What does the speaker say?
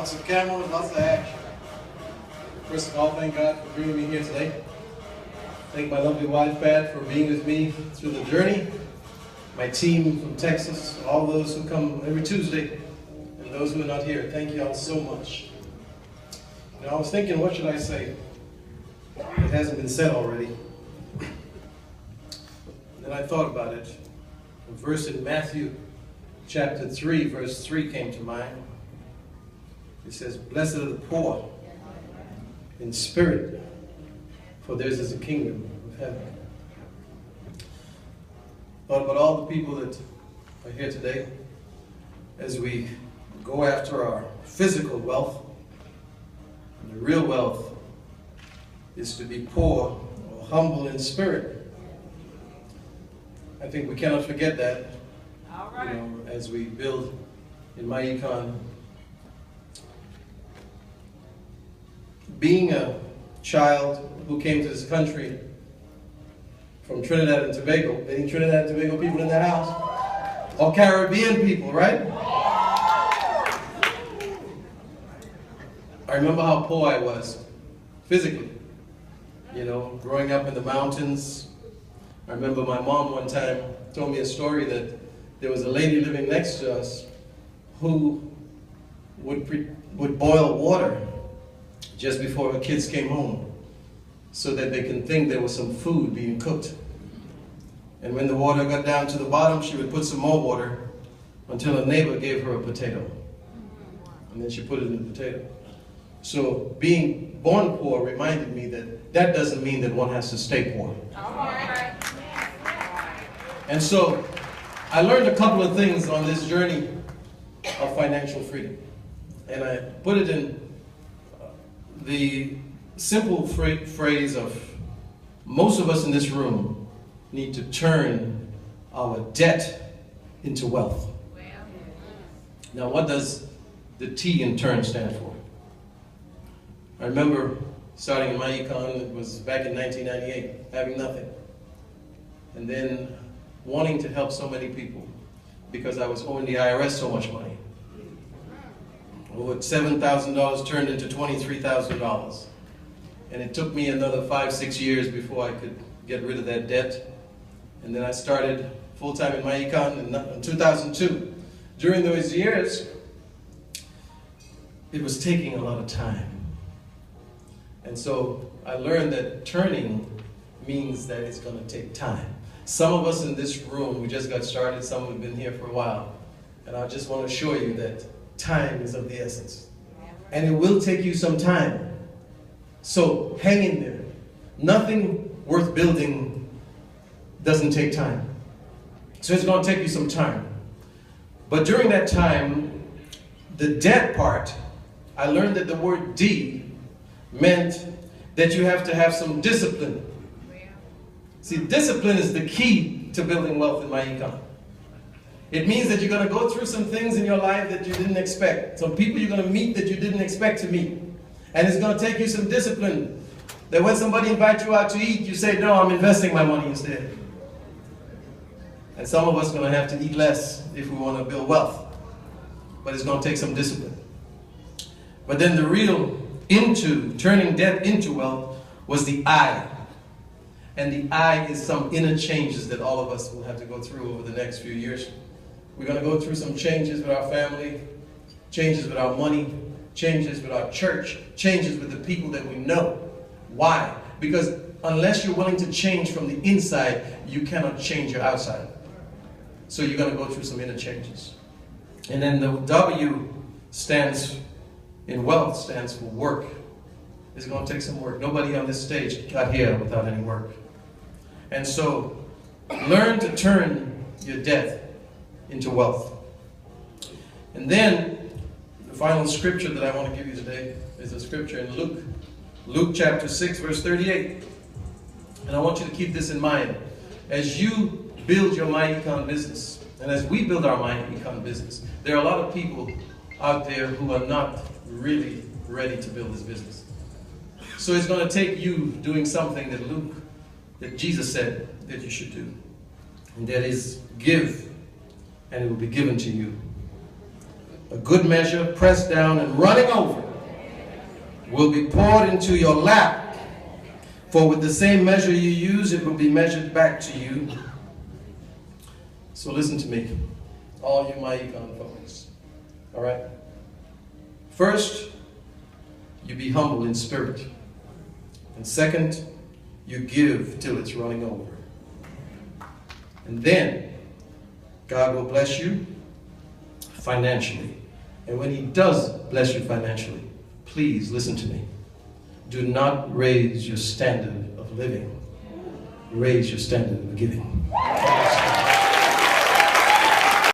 Lots of cameras, lots of action. First of all, thank God for bringing me here today. Thank my lovely wife, Pat, for being with me through the journey. My team from Texas, all those who come every Tuesday, and those who are not here, thank you all so much. Now, I was thinking, what should I say? It hasn't been said already. Then I thought about it. A verse in Matthew chapter 3, verse 3 came to mind. It says, "Blessed are the poor in spirit, for theirs is the kingdom of heaven." Thought about all the people that are here today as we go after our physical wealth. And the real wealth is to be poor or humble in spirit. I think we cannot forget that. All right. As we build in myEcon. Being a child who came to this country from Trinidad and Tobago, any Trinidad and Tobago people in that house? Or Caribbean people, right? I remember how poor I was, physically. Growing up in the mountains. I remember my mom one time told me a story that there was a lady living next to us who would boil water just before her kids came home so that they can think there was some food being cooked. And when the water got down to the bottom, she would put some more water until a neighbor gave her a potato. And then she put it in the potato. So being born poor reminded me that doesn't mean that one has to stay poor. And so I learned a couple of things on this journey of financial freedom. And I put it in the simple phrase of most of us in this room need to turn our debt into wealth. Now, what does the T in turn stand for? I remember starting in myEcon, it was back in 1998, having nothing. And then wanting to help so many people because I was owing the IRS so much money. Over $7,000 turned into $23,000. And it took me another 5-6 years before I could get rid of that debt. And then I started full-time in myEcon in 2002. During those years, it was taking a lot of time. And so I learned that turning means that it's going to take time. Some of us in this room, we just got started, some have been here for a while. And I just want to assure you that time is of the essence. And it will take you some time. So hang in there. Nothing worth building doesn't take time. So it's going to take you some time. But during that time, the debt part, I learned that the word D meant that you have to have some discipline. See, discipline is the key to building wealth in myEcon. It means that you're going to go through some things in your life that you didn't expect. Some people you're going to meet that you didn't expect to meet. And it's going to take you some discipline. That when somebody invites you out to eat, you say, no, I'm investing my money instead. And some of us are going to have to eat less if we want to build wealth. But it's going to take some discipline. But then the real turning debt into wealth was the I. And the I is some inner changes that all of us will have to go through over the next few years. We're going to go through some changes with our family, changes with our money, changes with our church, changes with the people that we know. Why? Because unless you're willing to change from the inside, you cannot change your outside. So you're going to go through some inner changes. And then the W in wealth stands for work. It's going to take some work. Nobody on this stage got here without any work. And so, learn to turn your debt into wealth. And then, the final scripture that I want to give you today is a scripture in Luke chapter 6, verse 38. And I want you to keep this in mind. As you build your myEcon business, and as we build our myEcon business, there are a lot of people out there who are not really ready to build this business. So it's going to take you doing something that Jesus said that you should do. And that is give, and it will be given to you. A good measure, pressed down and running over, will be poured into your lap. For with the same measure you use, it will be measured back to you. So listen to me, all you myEcon folks. All right? First, you be humble in spirit. And second, you give till it's running over. And then, God will bless you financially. And when He does bless you financially, please listen to me. Do not raise your standard of living. Raise your standard of giving.